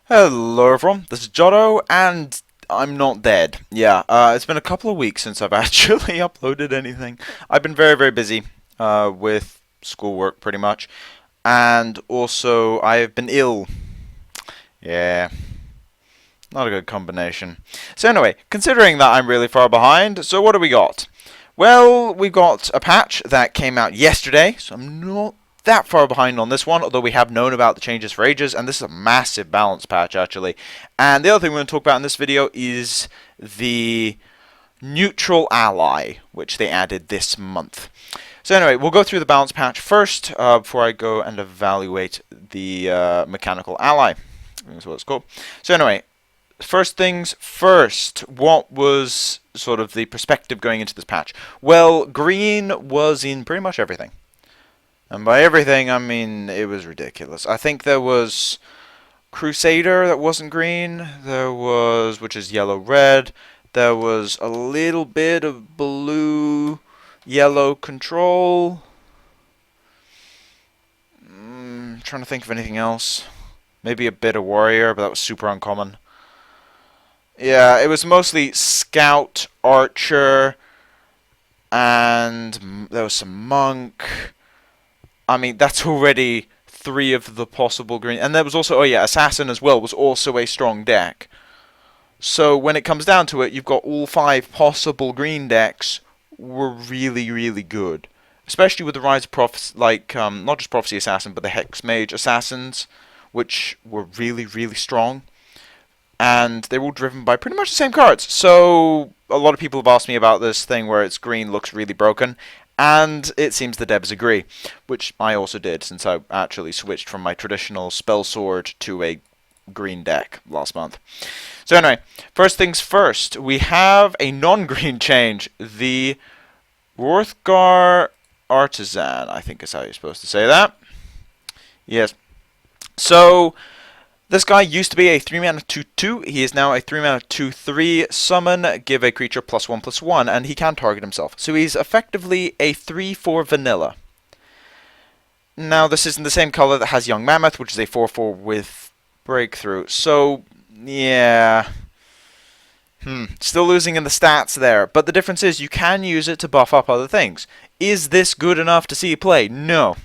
Hello everyone, this is Jotto, and I'm not dead. Yeah, it's been a couple of weeks since I've actually uploaded anything. I've been very busy with schoolwork pretty much, and also I've been ill. Yeah, not a good combination. So anyway, considering that I'm really far behind, so what do we got? Well, we got a patch that came out yesterday, so I'm not that far behind on this one, although we have known about the changes for ages, and this is a massive balance patch, actually. And the other thing we're going to talk about in this video is the neutral ally, which they added this month. So anyway, we'll go through the balance patch first, before I go and evaluate the mechanical ally. That's what it's called. So anyway, first things first, what was sort of the perspective going into this patch? Well, green was in pretty much everything. And by everything, I mean it was ridiculous. I think there was Crusader that wasn't green. There was, which is yellow-red. There was a little bit of blue-yellow control. Trying to think of anything else. Maybe a bit of warrior, but that was super uncommon. Yeah, it was mostly scout, archer, and there was some monk. I mean, that's already 3 of the possible green. And there was also, oh yeah, Assassin as well was also a strong deck. So when it comes down to it, you've got all 5 possible green decks were really good. Especially with the rise of Prophecy, like, not just Prophecy Assassin, but the Hex Mage Assassins, which were really strong. And they were all driven by pretty much the same cards. So a lot of people have asked me about this thing where its green looks really broken. And it seems the devs agree, which I also did, since I actually switched from my traditional spell sword to a green deck last month. So anyway, first things first, we have a non-green change, the Worthgar Artizan, I think is how you're supposed to say that. Yes. So this guy used to be a 3-mana 2/2. He is now a 3-mana 2/3 summon, give a creature +1/+1, and he can target himself. So he's effectively a 3/4 vanilla. Now, this isn't the same color that has Young Mammoth, which is a 4/4 with breakthrough. So, yeah. Still losing in the stats there. But the difference is you can use it to buff up other things. Is this good enough to see you play? No.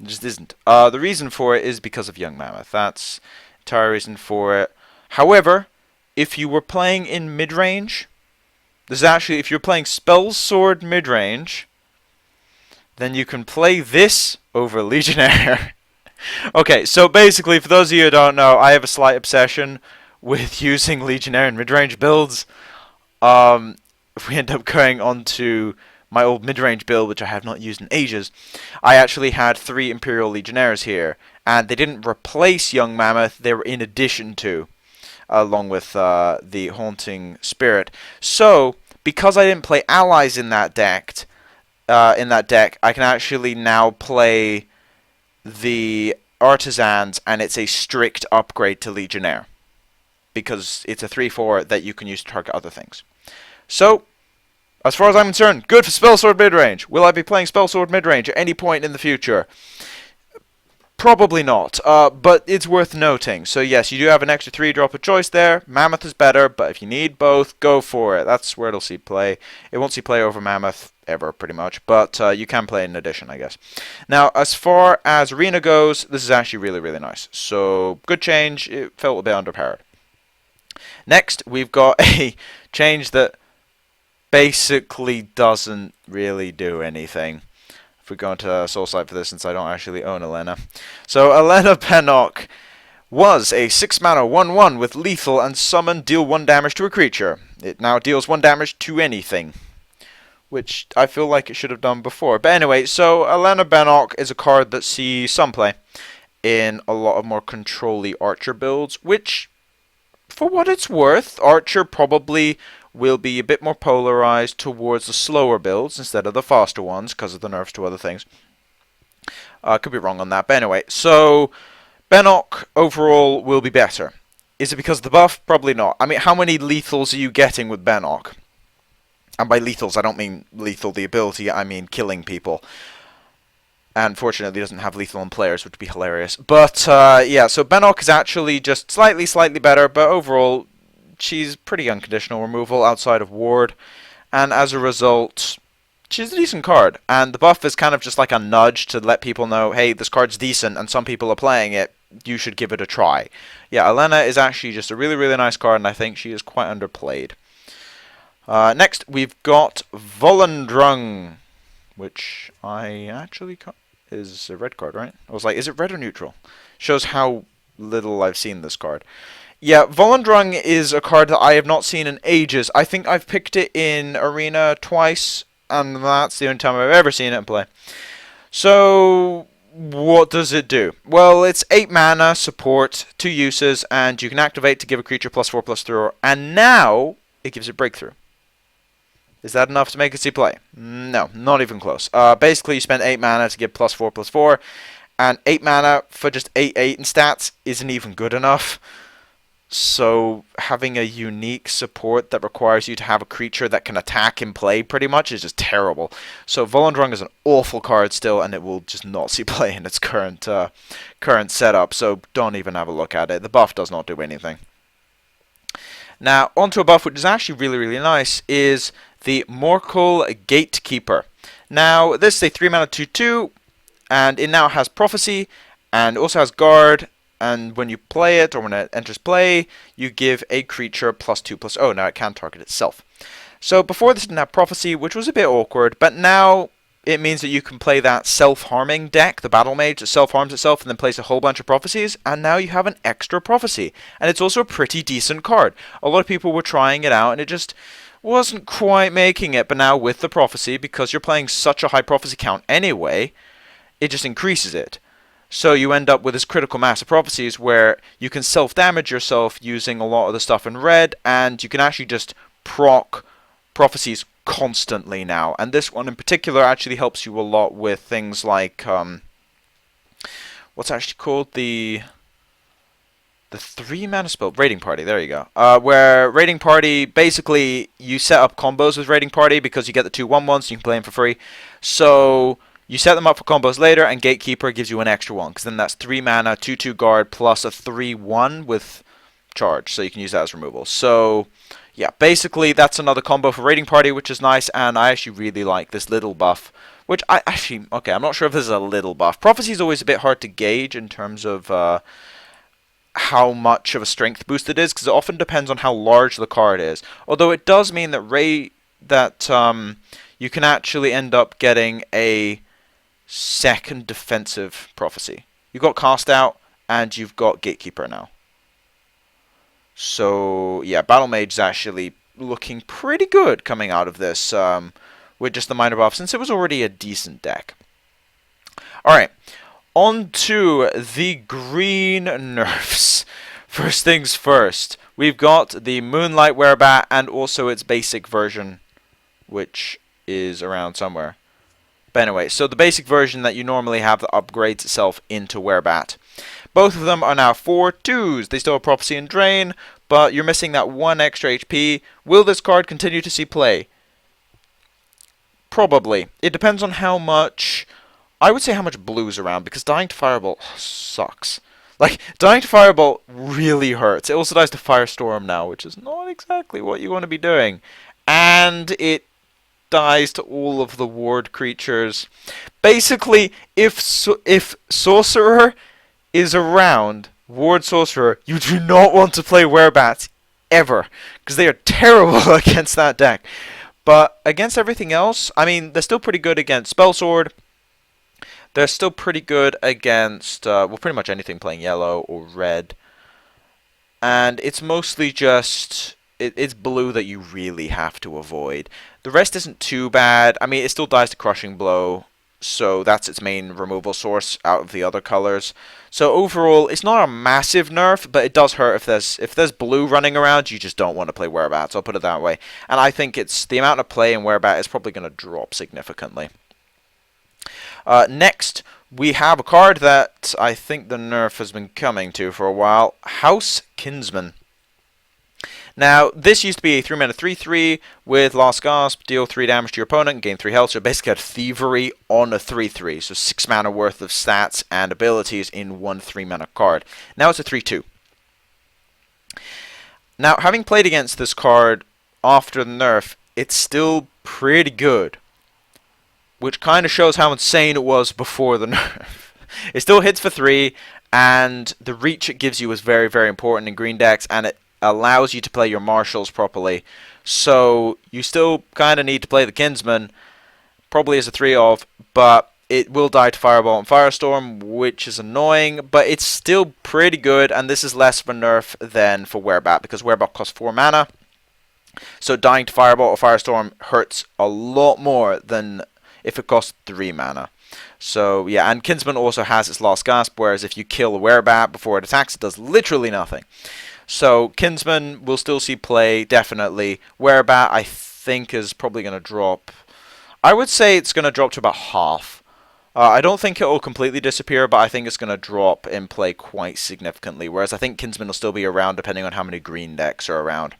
It just isn't. The reason for it is because of Young Mammoth. That's the entire reason for it. However, if you were playing in mid-range, this is actually, if you're playing Spell Sword mid-range, then you can play this over Legionnaire. Okay, so basically, for those of you who don't know, I have a slight obsession with using Legionnaire in mid-range builds. If we end up going on to my old mid-range build, which I have not used in ages, I actually had 3 Imperial Legionnaires here, and they didn't replace Young Mammoth, they were in addition to, along with the Haunting Spirit. So, because I didn't play allies in that deck, I can actually now play the Artisans, and it's a strict upgrade to Legionnaire, because it's a 3/4 that you can use to target other things. So, as far as I'm concerned, good for Spellsword midrange. Will I be playing Spellsword midrange at any point in the future? Probably not, but it's worth noting. So yes, you do have an extra 3-drop of choice there. Mammoth is better, but if you need both, go for it. That's where it'll see play. It won't see play over Mammoth ever, pretty much, but you can play in addition, I guess. Now, as far as Arena goes, this is actually really nice. So, good change. It felt a bit underpowered. Next, we've got a change that basically doesn't really do anything. If we go into Soulsight for this, since I don't actually own Elena. So Elena Pennock was a 6-mana 1/1 with lethal and summon, deal 1 damage to a creature. It now deals 1 damage to anything, which I feel like it should have done before. But anyway, so Elena Pennock is a card that sees some play in a lot of more control-y Archer builds, which, for what it's worth, Archer probably will be a bit more polarized towards the slower builds instead of the faster ones because of the nerfs to other things. Could be wrong on that, but anyway. So, Pennock overall will be better. Is it because of the buff? Probably not. I mean, how many lethals are you getting with Pennock? And by lethals, I don't mean lethal the ability, I mean killing people. And fortunately doesn't have lethal on players, which would be hilarious. But yeah, so Benok is actually just slightly better, but overall she's pretty unconditional removal outside of ward, and as a result, she's a decent card. And the buff is kind of just like a nudge to let people know, hey, this card's decent, and some people are playing it. You should give it a try. Yeah, Elena is actually just a really nice card, and I think she is quite underplayed. Next, we've got Volland, which I actually is a red card, right? I was like, is it red or neutral? Shows how little I've seen this card. Yeah, Volland is a card that I have not seen in ages. I think I've picked it in Arena twice, and that's the only time I've ever seen it in play. So, what does it do? Well, it's 8 mana, support, 2 uses, and you can activate to give a creature +4/+3, and now it gives it breakthrough. Is that enough to make it see play? No, not even close. Basically, you spend 8 mana to give +4/+4, and 8 mana for just 8/8 in stats isn't even good enough. So having a unique support that requires you to have a creature that can attack in play pretty much is just terrible. So Volland is an awful card still, and it will just not see play in its current setup. So don't even have a look at it. The buff does not do anything. Now onto a buff which is actually really nice is the Morkel Gatekeeper. Now this is a 3 mana 2/2, and it now has Prophecy and also has Guard. And when you play it, or when it enters play, you give a creature +2/+0. Now it can target itself. So before this didn't have Prophecy, which was a bit awkward, but now it means that you can play that self-harming deck, the Battle Mage that self-harms itself and then plays a whole bunch of Prophecies, and now you have an extra Prophecy. And it's also a pretty decent card. A lot of people were trying it out, and it just wasn't quite making it, but now with the Prophecy, because you're playing such a high Prophecy count anyway, it just increases it. So you end up with this critical mass of prophecies where you can self-damage yourself using a lot of the stuff in red, and you can actually just proc prophecies constantly now. And this one in particular actually helps you a lot with things like what's actually called the 3 mana spell, Raiding Party, there you go. Where Raiding Party, basically you set up combos with Raiding Party because you get the 2/1/1s, so you can play them for free. So you set them up for combos later, and Gatekeeper gives you an extra one, because then that's 3 mana, 2/2 guard, plus a 3/1 with charge, so you can use that as removal. So, yeah, basically that's another combo for Raiding Party, which is nice, and I actually really like this little buff, which okay, I'm not sure if this is a little buff. Prophecy is always a bit hard to gauge in terms of how much of a strength boost it is, because it often depends on how large the card is. Although it does mean that you can actually end up getting a second defensive prophecy. You've got Cast Out, and you've got Gatekeeper now. So, yeah, Battle Mage is actually looking pretty good coming out of this with just the minor buff, since it was already a decent deck. Alright, on to the green nerfs. First things first, we've got the Moonlight Werebat and also its basic version, which is around somewhere. But anyway, so the basic version that you normally have that upgrades itself into Werebat. Both of them are now 4/2s. They still have Prophecy and Drain, but you're missing that 1 extra HP. Will this card continue to see play? Probably. It depends on how much... I would say how much blue's around, because Dying to Fireball sucks. Like, Dying to Fireball really hurts. It also dies to Firestorm now, which is not exactly what you want to be doing. And it dies to all of the ward creatures. Basically, if Sorcerer is around, Ward Sorcerer, you do not want to play Werebats ever, because they are terrible against that deck. But against everything else, I mean, they're still pretty good against Spell Sword. They're still pretty good against, well, pretty much anything playing yellow or red. And it's mostly just... It's blue that you really have to avoid. The rest isn't too bad. I mean, it still dies to Crushing Blow, so that's its main removal source out of the other colors. So overall, it's not a massive nerf, but it does hurt if there's blue running around. You just don't want to play Werebats, I'll put it that way. And I think it's the amount of play in Werebat is probably going to drop significantly. Next, we have a card that I think the nerf has been coming to for a while. House Kinsmen. Now, this used to be a 3-mana 3/3 with Last Gasp, deal 3 damage to your opponent, gain 3 health, so basically had Thievery on a 3/3, so 6 mana worth of stats and abilities in one 3-mana card. Now it's a 3/2. Now, having played against this card after the nerf, it's still pretty good, which kind of shows how insane it was before the nerf. It still hits for 3, and the reach it gives you is very, very important in green decks, and it allows you to play your marshals properly. So you still kind of need to play the Kinsmen, probably as a 3-of, but it will die to Fireball and Firestorm, which is annoying, but it's still pretty good, and this is less of a nerf than for Werebat, because Werebat costs 4 mana, so dying to Fireball or Firestorm hurts a lot more than if it costs 3 mana. So yeah, and Kinsman also has its Last Gasp, whereas if you kill a Werebat before it attacks, it does literally nothing. So Kinsman will still see play, definitely. Werebat, I think, is probably going to drop. I would say it's going to drop to about half. I don't think it will completely disappear, but I think it's going to drop in play quite significantly. Whereas I think Kinsman will still be around, depending on how many green decks are around.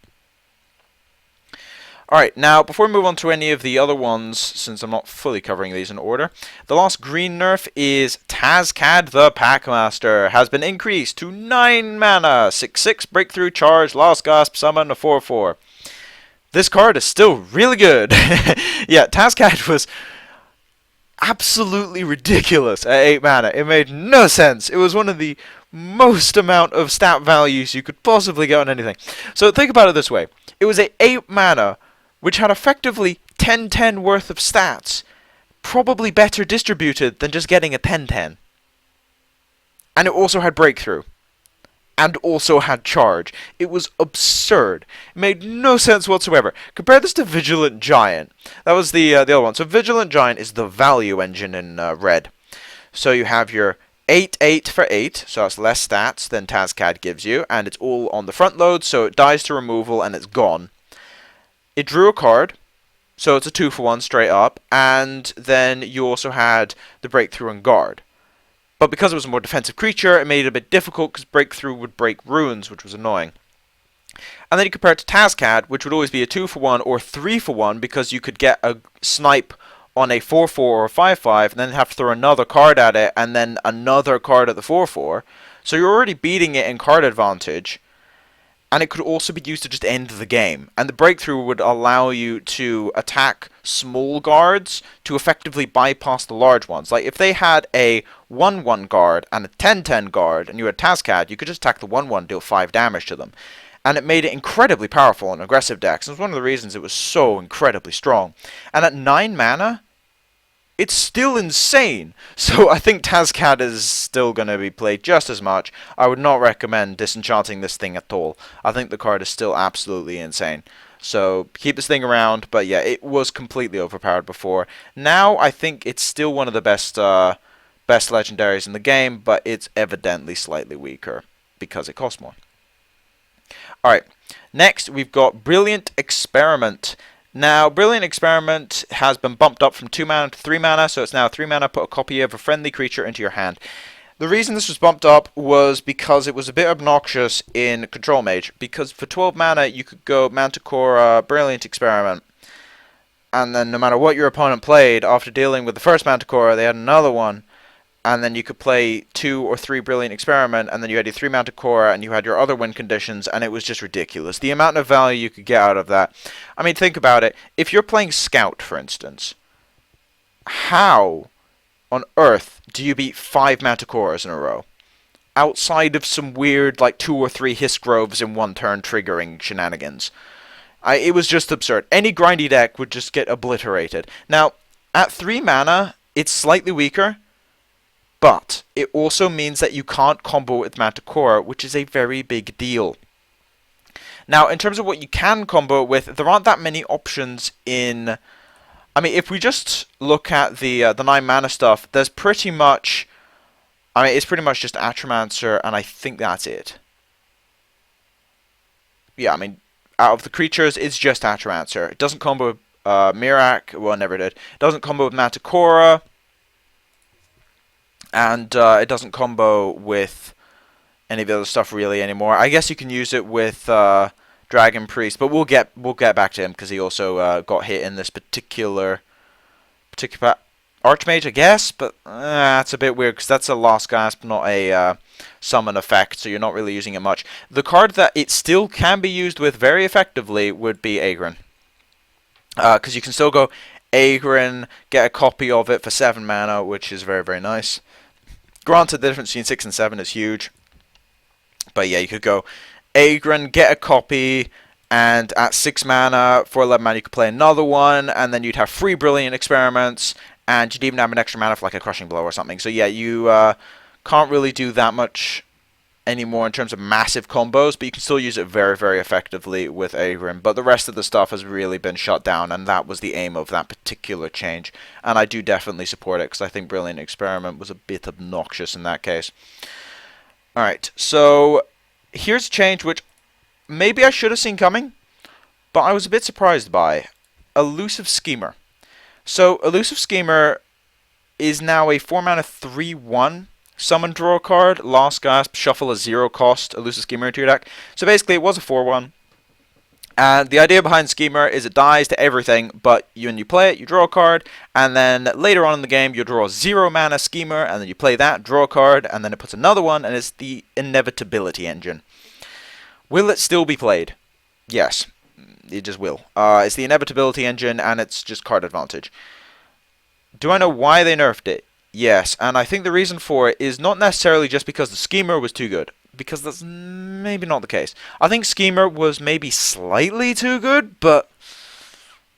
Alright, now before we move on to any of the other ones, since I'm not fully covering these in order, the last green nerf is Tazcad the Packmaster. Has been increased to 9 mana, 6/6, breakthrough, charge, Last Gasp, summon, a 4/4. This card is still really good. Yeah, Tazcad was absolutely ridiculous at 8 mana. It made no sense. It was one of the most amount of stat values you could possibly get on anything. So think about it this way. It was a 8 mana, which had effectively 10/10 worth of stats, probably better distributed than just getting a 10/10. And it also had breakthrough. And also had charge. It was absurd. It made no sense whatsoever. Compare this to Vigilant Giant. That was the other one. So Vigilant Giant is the value engine in red. So you have your 8/8 for 8, so that's less stats than Tazcad gives you, and it's all on the front load, so it dies to removal and it's gone. It drew a card, so it's a 2-for-1 straight up, and then you also had the Breakthrough and Guard. But because it was a more defensive creature, it made it a bit difficult because Breakthrough would break runes, which was annoying. And then you compare it to Tazcad, which would always be a 2-for-1 or 3-for-1 because you could get a snipe on a 4/4 or a 5/5, and then have to throw another card at it, and then another card at the 4/4. So you're already beating it in card advantage, and it could also be used to just end the game. And the breakthrough would allow you to attack small guards to effectively bypass the large ones. Like if they had a 1/1 guard and a 10/10 guard, and you had Tazcad, you could just attack the 1/1, deal 5 damage to them. And it made it incredibly powerful in aggressive decks. And it's one of the reasons it was so incredibly strong. And at 9 mana, it's still insane. So I think Tazcad is still going to be played just as much. I would not recommend disenchanting this thing at all. I think the card is still absolutely insane. So keep this thing around. But yeah, it was completely overpowered before. Now I think it's still one of the best legendaries in the game, but it's evidently slightly weaker because it costs more. Alright, next we've got Brilliant Experiment. Now, Brilliant Experiment has been bumped up from 2 mana to 3 mana, so it's now 3 mana, put a copy of a friendly creature into your hand. The reason this was bumped up was because it was a bit obnoxious in Control Mage, because for 12 mana you could go Manticora, Brilliant Experiment, and then no matter what your opponent played, after dealing with the first Manticora, they had another one, and then you could play 2 or 3 Brilliant Experiment, and then you had your 3 Manticora, and you had your other win conditions, and it was just ridiculous. The amount of value you could get out of that. I mean, think about it. If you're playing Scout, for instance, how on earth do you beat 5 Manticoras in a row? Outside of some weird, like, 2 or 3 Hiss Groves in one turn triggering shenanigans. It was just absurd. Any grindy deck would just get obliterated. Now, at 3 mana, it's slightly weaker, but it also means that you can't combo with Manticora, which is a very big deal. Now, in terms of what you can combo with, there aren't that many options in... I mean, if we just look at the 9 mana stuff, there's pretty much... I mean, it's pretty much just Atromancer, and I think that's it. Yeah, I mean, out of the creatures, it's just Atromancer. It doesn't combo with Mirac, well, it never did. It doesn't combo with Manticora. And it doesn't combo with any of the other stuff really anymore. I guess you can use it with Dragon Priest, but we'll get back to him because he also got hit in this particular Archmage, I guess, but that's a bit weird because that's a Last Gasp, not a summon effect, so you're not really using it much. The card that it still can be used with very effectively would be Agron, because you can still go Agron, get a copy of it for 7 mana, which is very, very nice. Granted, the difference between 6 and 7 is huge, but yeah, you could go Agron, get a copy, and at 6 mana, for 11 mana, you could play another one, and then you'd have 3 Brilliant Experiments, and you'd even have an extra mana for like a Crushing Blow or something. So yeah, you can't really do that much anymore in terms of massive combos, but you can still use it very, very effectively with Agron. But the rest of the stuff has really been shut down, and that was the aim of that particular change. And I do definitely support it, because I think Brilliant Experiment was a bit obnoxious in that case. Alright, so here's a change which maybe I should have seen coming, but I was a bit surprised by. Elusive Schemer. So, Elusive Schemer is now a 4 mana 3/1 summon draw card. Last Gasp, shuffle a 0 cost Elusive Schemer into your deck. So basically it was a 4/1. And the idea behind Schemer is it dies to everything, but when you play it, you draw a card, and then later on in the game, you draw a 0 mana Schemer, and then you play that, draw a card, and then it puts another one, and it's the inevitability engine. Will it still be played? Yes, it just will. It's the inevitability engine, and it's just card advantage. Do I know why they nerfed it? Yes, and I think the reason for it is not necessarily just because the Schemer was too good, because that's maybe not the case. I think Schemer was maybe slightly too good, but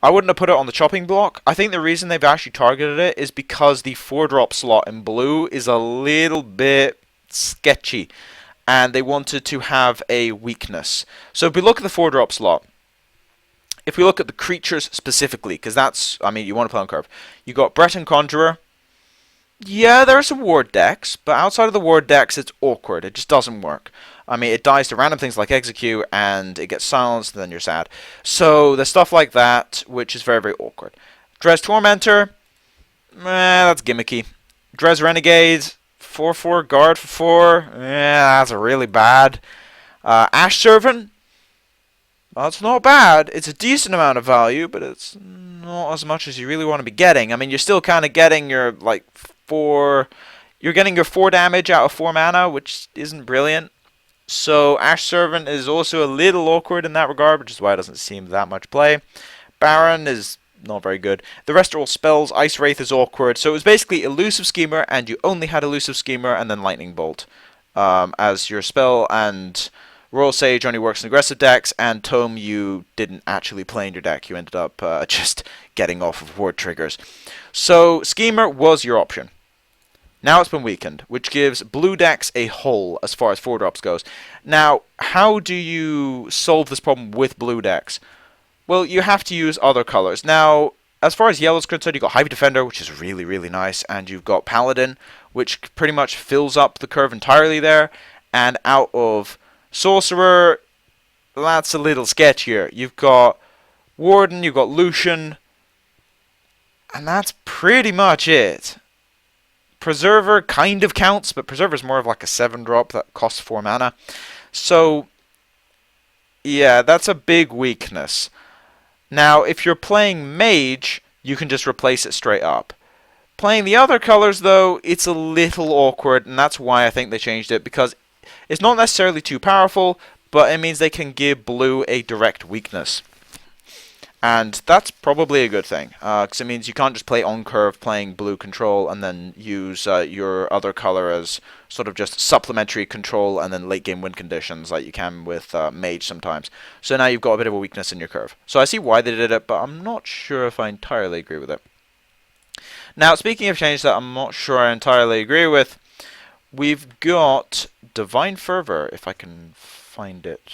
I wouldn't have put it on the chopping block. I think the reason they've actually targeted it is because the 4-drop slot in blue is a little bit sketchy, and they wanted to have a weakness. So if we look at the 4-drop slot, if we look at the creatures specifically, because that's, I mean, you want to play on curve. You got Breton Conjurer. Yeah, there are some ward decks, but outside of the ward decks, it's awkward. It just doesn't work. I mean, it dies to random things like Execute, and it gets silenced, and then you're sad. So, there's stuff like that, which is very, very awkward. Dres Tormentor, that's gimmicky. Dres Renegade, 4/4 guard for 4, that's really bad. Ash Servant, that's not bad. It's a decent amount of value, but it's not as much as you really want to be getting. I mean, you're still kind of getting your, like, you're getting your 4 damage out of 4 mana, which isn't brilliant. So Ash Servant is also a little awkward in that regard, which is why it doesn't seem that much play. Baron is not very good. The rest are all spells. Ice Wraith is awkward. So it was basically Elusive Schemer, and you only had Elusive Schemer and then Lightning Bolt as your spell, and Royal Sage only works in aggressive decks, and Tome you didn't actually play in your deck. You ended up just getting off of ward triggers. So Schemer was your option. Now it's been weakened, which gives blue decks a hole as far as 4-drops goes. Now, how do you solve this problem with blue decks? Well, you have to use other colors. Now, as far as yellow's concerned, you've got Hive Defender, which is really, really nice, and you've got Paladin, which pretty much fills up the curve entirely there, and out of Sorcerer, that's a little sketchier. You've got Warden, you've got Lucian, and that's pretty much it. Preserver kind of counts, but Preserver's more of like a 7-drop that costs 4 mana. So, yeah, that's a big weakness. Now, if you're playing Mage, you can just replace it straight up. Playing the other colors, though, it's a little awkward, and that's why I think they changed it, because it's not necessarily too powerful, but it means they can give blue a direct weakness. And that's probably a good thing, because it means you can't just play on curve playing blue control and then use your other color as sort of just supplementary control and then late game win conditions like you can with Mage sometimes. So now you've got a bit of a weakness in your curve. So I see why they did it, but I'm not sure if I entirely agree with it. Now, speaking of change that I'm not sure I entirely agree with, we've got Divine Fervor, if I can find it.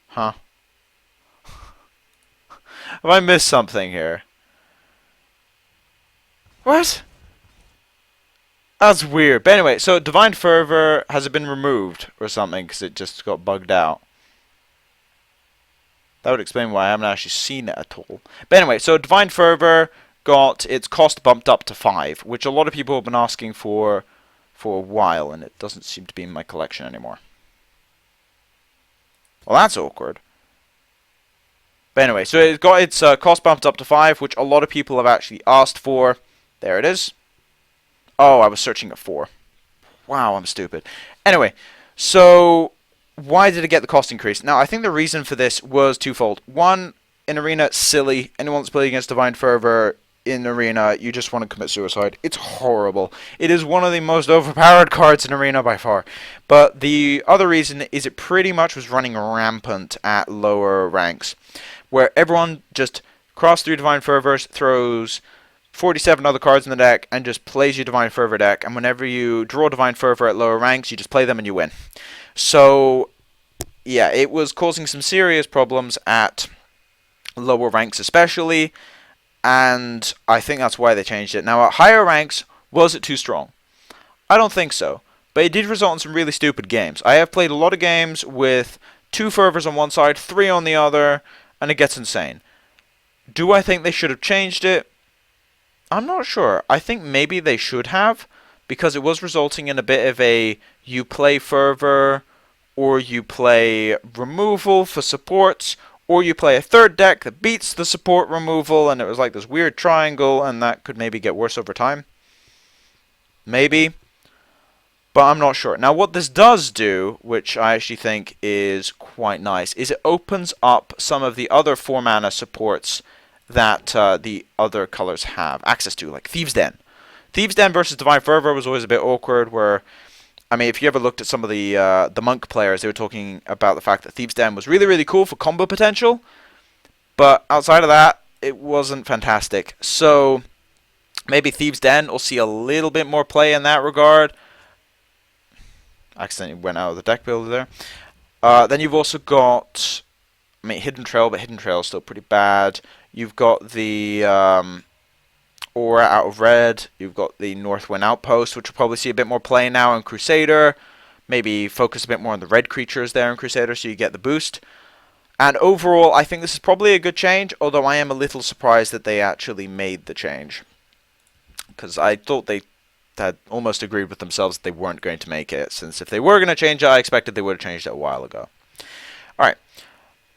Huh. Have I missed something here? What? That's weird. But anyway, so Divine Fervor, has it been removed or something because it just got bugged out? That would explain why I haven't actually seen it at all. But anyway, so Divine Fervor got its cost bumped up to 5, which a lot of people have been asking for for a while, and it doesn't seem to be in my collection anymore. Well, that's awkward. But anyway, so it got its cost bumped up to 5, which a lot of people have actually asked for. There it is. Oh, I was searching at 4. Wow, I'm stupid. Anyway, so why did it get the cost increase? Now, I think the reason for this was twofold. One, in Arena, silly. Anyone that's playing against Divine Fervor in Arena, you just want to commit suicide. It's horrible. It is one of the most overpowered cards in Arena by far. But the other reason is it pretty much was running rampant at lower ranks, where everyone just cross through Divine Fervors, throws 47 other cards in the deck, and just plays your Divine Fervor deck. And whenever you draw Divine Fervor at lower ranks, you just play them and you win. So, yeah, it was causing some serious problems at lower ranks especially, and I think that's why they changed it. Now, at higher ranks, was it too strong? I don't think so, but it did result in some really stupid games. I have played a lot of games with 2 Fervors on one side, 3 on the other, and it gets insane. Do I think they should have changed it? I'm not sure. I think maybe they should have, because it was resulting in a bit of a you play Fervor, or you play removal for supports, or you play a third deck that beats the support removal, and it was like this weird triangle, and that could maybe get worse over time. Maybe. But I'm not sure. Now, what this does do, which I actually think is quite nice, is it opens up some of the other 4-mana supports that the other colors have access to, like Thieves' Den. Thieves' Den versus Divine Fervor was always a bit awkward, where, I mean, if you ever looked at some of the Monk players, they were talking about the fact that Thieves' Den was really, really cool for combo potential, but outside of that, it wasn't fantastic. So, maybe Thieves' Den will see a little bit more play in that regard. Accidentally went out of the deck builder there. Then you've also got, I mean, Hidden Trail, but Hidden Trail is still pretty bad. You've got the Aura out of red. You've got the Northwind Outpost, which will probably see a bit more play now in Crusader. Maybe focus a bit more on the red creatures there in Crusader so you get the boost. And overall, I think this is probably a good change, although I am a little surprised that they actually made the change, because I thought they had almost agreed with themselves that they weren't going to make it, since if they were going to change it, I expected they would have changed it a while ago. Alright,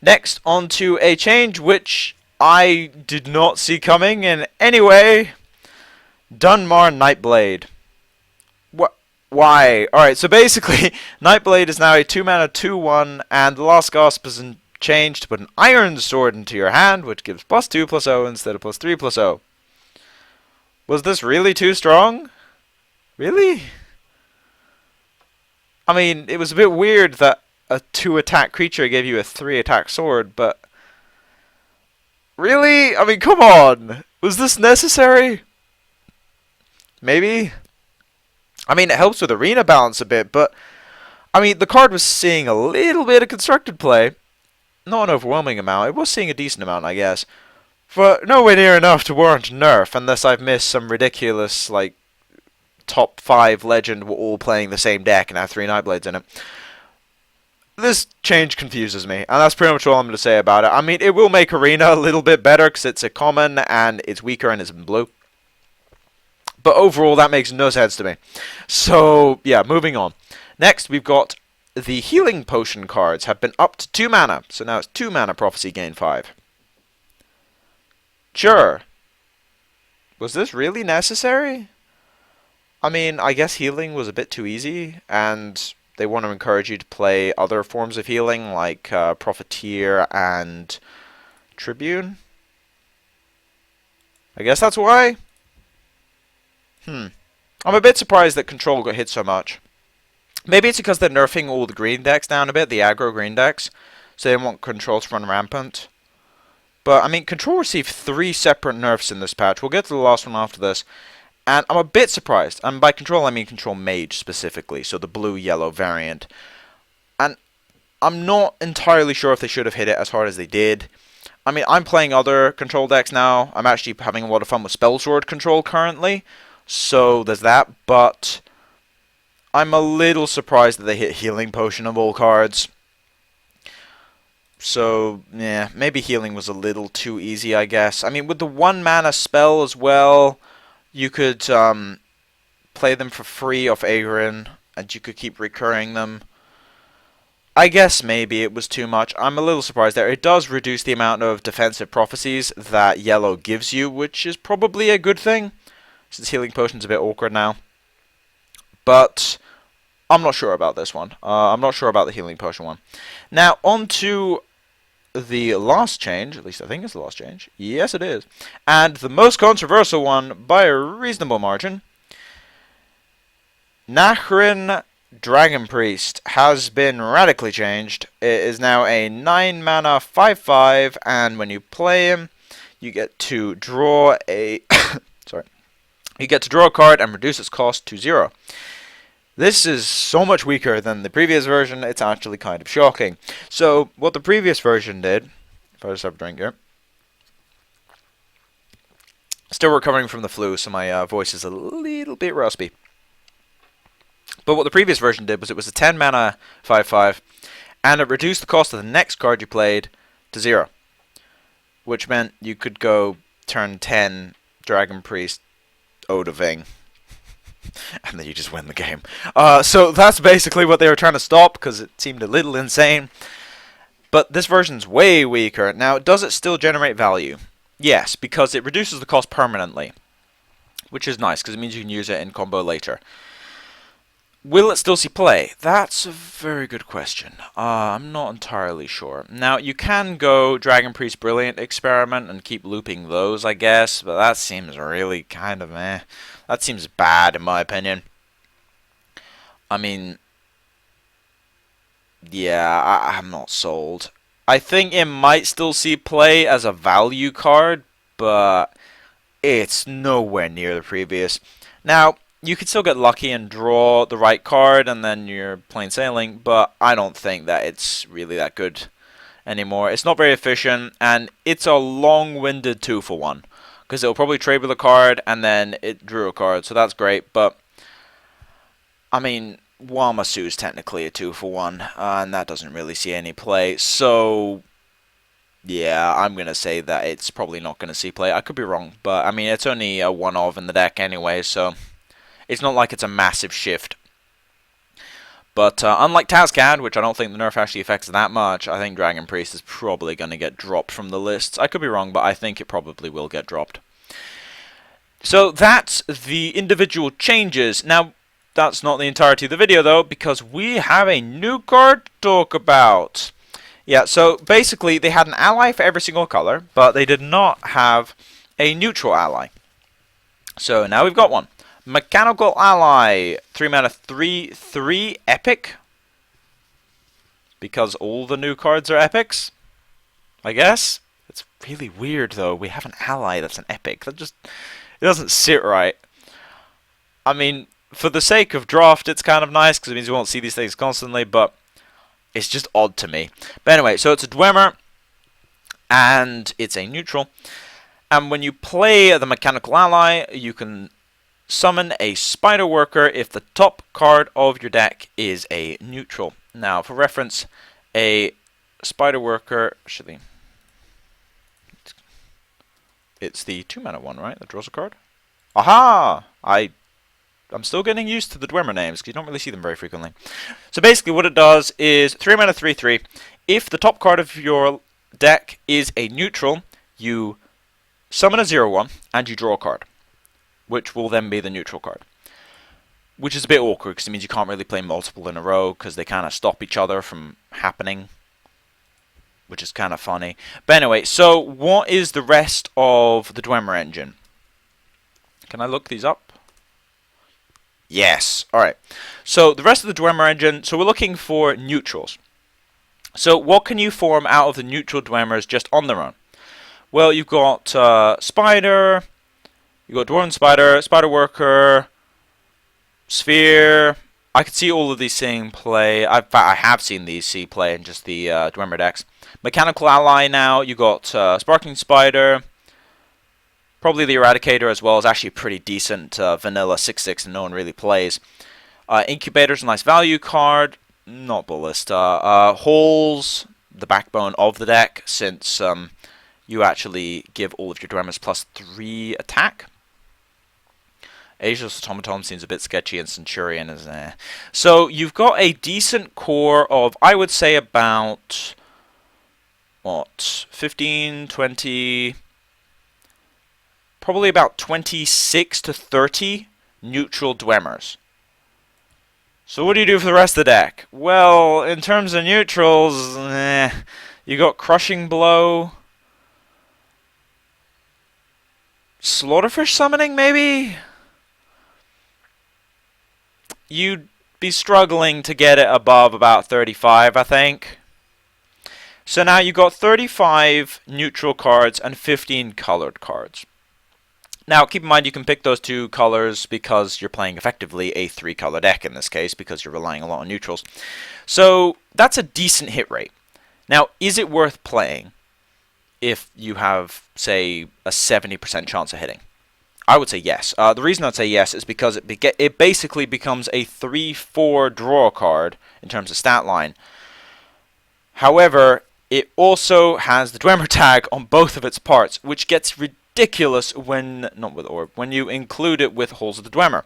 next on to a change which I did not see coming in any way. Dunmore Nyteblayde. Why? Alright, so basically, Nyteblayde is now a 2-mana 2/1, and the last gasp is changed to put an Iron Sword into your hand, which gives +2/+0 instead of +3/+0. Was this really too strong? Really? I mean, it was a bit weird that a 2-attack creature gave you a 3-attack sword, but really? I mean, come on! Was this necessary? Maybe? I mean, it helps with arena balance a bit, but I mean, the card was seeing a little bit of constructed play. Not an overwhelming amount. It was seeing a decent amount, I guess. But nowhere near enough to warrant nerf, unless I've missed some ridiculous, like, top 5 legend were all playing the same deck and have 3 Nyteblades in it. This change confuses me, and that's pretty much all I'm going to say about it. I mean, it will make Arena a little bit better because it's a common and it's weaker and it's in blue. But overall, that makes no sense to me. So, yeah, moving on. Next, we've got the Healing Potion cards have been upped to 2 mana. So now it's 2 mana Prophecy, gain 5. Sure. Was this really necessary? I mean, I guess healing was a bit too easy, and they want to encourage you to play other forms of healing, like Profiteer and Tribune. I guess that's why? I'm a bit surprised that Control got hit so much. Maybe it's because they're nerfing all the green decks down a bit, the aggro green decks, so they want Control to run rampant. But, I mean, Control received 3 separate nerfs in this patch. We'll get to the last one after this. And I'm a bit surprised. And by Control, I mean Control Mage specifically. So the blue-yellow variant. And I'm not entirely sure if they should have hit it as hard as they did. I mean, I'm playing other Control decks now. I'm actually having a lot of fun with Spellsword Control currently. So there's that. But I'm a little surprised that they hit Healing Potion of all cards. So, yeah, maybe healing was a little too easy, I guess. I mean, with the 1 mana spell as well, you could play them for free off Agrin, and you could keep recurring them. I guess maybe it was too much. I'm a little surprised there. It does reduce the amount of defensive prophecies that yellow gives you, which is probably a good thing, since healing potion's a bit awkward now. But I'm not sure about this one. I'm not sure about the healing potion one. Now, on to the last change. At least I think it's the last change. Yes, it is. And the most controversial one by a reasonable margin. Nahrin Dragon Priest has been radically changed. It is now a 9 mana 5/5, and when you play him, you get to draw a sorry. You get to draw a card and reduce its cost to 0. This is so much weaker than the previous version, it's actually kind of shocking. So, what the previous version did, if I just have a drink here. Still recovering from the flu, so my voice is a little bit raspy. But what the previous version did was it was a 10 mana 5/5, and it reduced the cost of the next card you played to 0. Which meant you could go turn 10 Dragon Priest Odoving. And then you just win the game. So that's basically what they were trying to stop, because it seemed a little insane. But this version's way weaker. Now, does it still generate value? Yes, because it reduces the cost permanently. Which is nice, because it means you can use it in combo later. Will it still see play? That's a very good question. I'm not entirely sure. Now, you can go Dragon Priest Brilliant Experiment and keep looping those, I guess. But that seems really kind of meh. That seems bad, in my opinion. I mean, yeah, I'm not sold. I think it might still see play as a value card, but it's nowhere near the previous. Now, you could still get lucky and draw the right card, and then you're plain sailing, but I don't think that it's really that good anymore. It's not very efficient, and it's a long-winded 2-for-1. Because it'll probably trade with a card, and then it drew a card, so that's great. But, I mean, Wamasu's technically a 2-for-1, and that doesn't really see any play. So, yeah, I'm going to say that it's probably not going to see play. I could be wrong, but, I mean, it's only a 1-of in the deck anyway, so it's not like it's a massive shift. But unlike Tazcad, which I don't think the nerf actually affects that much, I think Dragon Priest is probably going to get dropped from the lists. I could be wrong, but I think it probably will get dropped. So that's the individual changes. Now, that's not the entirety of the video, though, because we have a new card to talk about. Yeah, so basically they had an ally for every single color, but they did not have a neutral ally. So now we've got one. Mechanical Ally, 3 mana 3/3 epic. Because all the new cards are epics, I guess. It's really weird though. We have an ally that's an epic. That just, it doesn't sit right. I mean, for the sake of draft, it's kind of nice because it means you won't see these things constantly, but it's just odd to me. But anyway, so it's a Dwemer, and it's a neutral. And when you play the Mechanical Ally, you can summon a Spider Worker if the top card of your deck is a neutral. Now, for reference, a Spider Worker, actually, it's the 2 mana one, right? That draws a card. Aha! I'm still getting used to the Dwemer names because you don't really see them very frequently. So basically, what it does is 3 mana 3/3. If the top card of your deck is a neutral, you summon a 0/1 and you draw a card, which will then be the neutral card. Which is a bit awkward, because it means you can't really play multiple in a row, because they kind of stop each other from happening. Which is kind of funny. But anyway, so what is the rest of the Dwemer engine? Can I look these up? Yes. Alright. So the rest of the Dwemer engine, so we're looking for neutrals. So what can you form out of the neutral Dwemers just on their own? Well, you've got Spider... You've got Dwarven Spider, Spider Worker, Sphere. I could see all of these seeing play. In fact, I have seen these see play in just the Dwemer decks. Mechanical Ally now. You got Sparkling Spider. Probably the Eradicator as well is actually a pretty decent vanilla 6/6 and no one really plays. Incubator's a nice value card. Not Ballista. Holes, the backbone of the deck, since you actually give all of your Dwemers +3 attack. Ageless Automaton seems a bit sketchy, and Centurion is So you've got a decent core of, I would say, about, what, 15, 20, probably about 26 to 30 neutral Dwemmers. So what do you do for the rest of the deck? Well, in terms of neutrals, you got Crushing Blow, Slaughterfish Summoning, maybe? You'd be struggling to get it above about 35, I think. So now you've got 35 neutral cards and 15 colored cards. Now, keep in mind you can pick those two colors because you're playing effectively a 3-color deck in this case because you're relying a lot on neutrals. So that's a decent hit rate. Now, is it worth playing if you have, say, a 70% chance of hitting? I would say yes. The reason I'd say yes is because it basically becomes a 3-4 draw card in terms of stat line. However, it also has the Dwemer tag on both of its parts, which gets ridiculous when you include it with Holes of the Dwemer.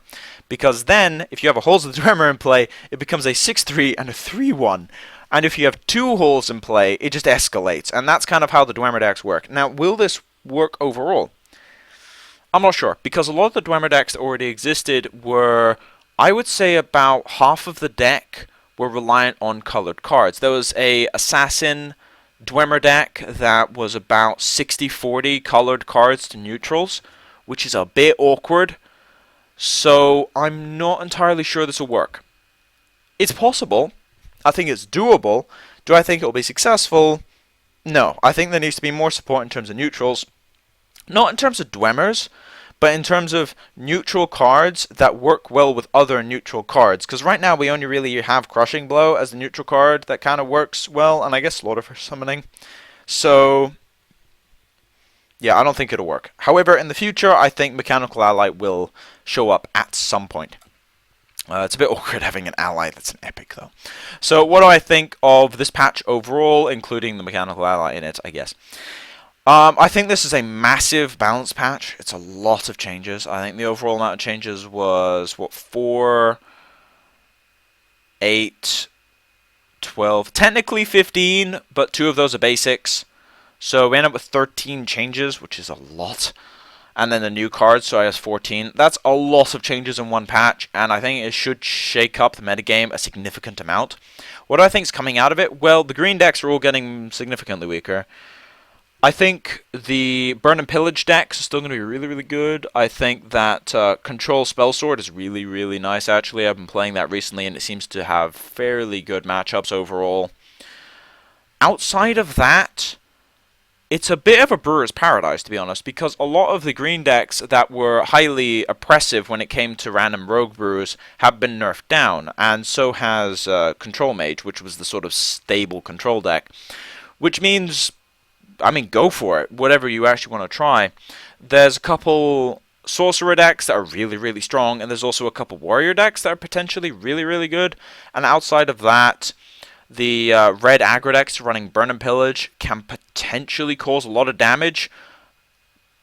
Because then, if you have a Holes of the Dwemer in play, it becomes a 6-3 and a 3-1. And if you have 2 holes in play, it just escalates. And that's kind of how the Dwemer decks work. Now, will this work overall? I'm not sure, because a lot of the Dwemer decks that already existed were, I would say, about half of the deck were reliant on colored cards. There was a Assassin Dwemer deck that was about 60-40 colored cards to neutrals, which is a bit awkward. So I'm not entirely sure this will work. It's possible. I think it's doable. Do I think it will be successful? No. I think there needs to be more support in terms of neutrals. Not in terms of Dwemmers, but in terms of neutral cards that work well with other neutral cards. Because right now we only really have Crushing Blow as the neutral card that kind of works well, and I guess Slaughterfish Summoning. So, yeah, I don't think it'll work. However, in the future, I think Mechanical Ally will show up at some point. It's a bit awkward having an ally that's an epic, though. So, what do I think of this patch overall, including the Mechanical Ally in it, I guess? I think this is a massive balance patch. It's a lot of changes. I think the overall amount of changes was, what, 4, 8, 12, technically 15, but 2 of those are basics. So we end up with 13 changes, which is a lot. And then the new cards, so I guess 14. That's a lot of changes in one patch, and I think it should shake up the metagame a significant amount. What do I think is coming out of it? Well, the green decks are all getting significantly weaker. I think the Burn and Pillage decks are still going to be really, really good. I think that Control Spellsword is really, really nice, actually. I've been playing that recently, and it seems to have fairly good matchups overall. Outside of that, it's a bit of a brewer's paradise, to be honest, because a lot of the green decks that were highly oppressive when it came to random rogue brewers have been nerfed down, and so has Control Mage, which was the sort of stable control deck. Which means, I mean, go for it, whatever you actually want to try. There's a couple Sorcerer decks that are really, really strong, and there's also a couple Warrior decks that are potentially really, really good. And outside of that, the red aggro decks running Burn and Pillage can potentially cause a lot of damage,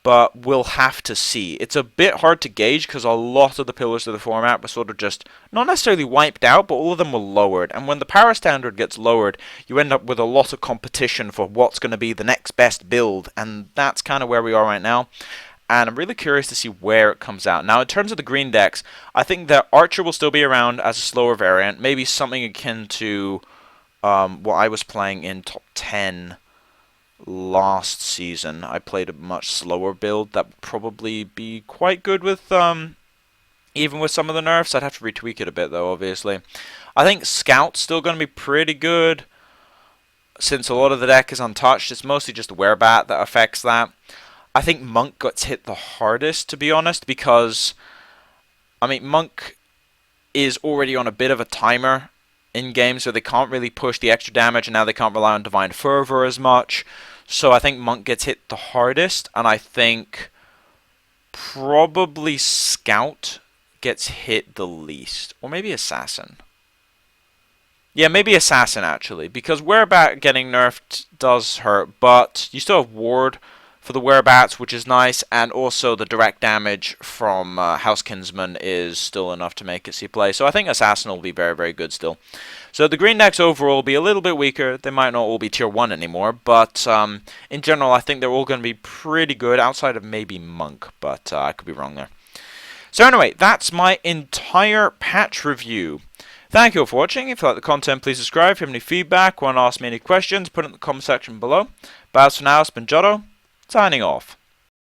but we'll have to see. It's a bit hard to gauge because a lot of the pillars of the format were sort of just not necessarily wiped out, but all of them were lowered. And when the power standard gets lowered, you end up with a lot of competition for what's going to be the next best build, and that's kind of where we are right now. And I'm really curious to see where it comes out. Now, in terms of the green decks, I think that Archer will still be around as a slower variant, maybe something akin to what I was playing in top 10 last season. I played a much slower build that would probably be quite good with even with some of the nerfs. I'd have to retweak it a bit though, obviously. I think Scout's still going to be pretty good since a lot of the deck is untouched. It's mostly just the Werebat that affects that. I think Monk gets hit the hardest, to be honest, because I mean Monk is already on a bit of a timer in game, so they can't really push the extra damage, and now they can't rely on Divine Fervor as much. So I think Monk gets hit the hardest, and I think probably Scout gets hit the least. Or maybe Assassin. Yeah, maybe Assassin, actually, because Werebat getting nerfed does hurt, but you still have Ward for the whereabouts, which is nice, and also the direct damage from House Kinsmen is still enough to make it see play. So I think Assassin will be very, very good still. So the green decks overall will be a little bit weaker. They might not all be tier 1 anymore, but in general I think they're all going to be pretty good, outside of maybe Monk, but I could be wrong there. So anyway, that's my entire patch review. Thank you all for watching. If you like the content, please subscribe. If you have any feedback, want to ask me any questions, put it in the comment section below. But as for now, it's been Jotto, signing off.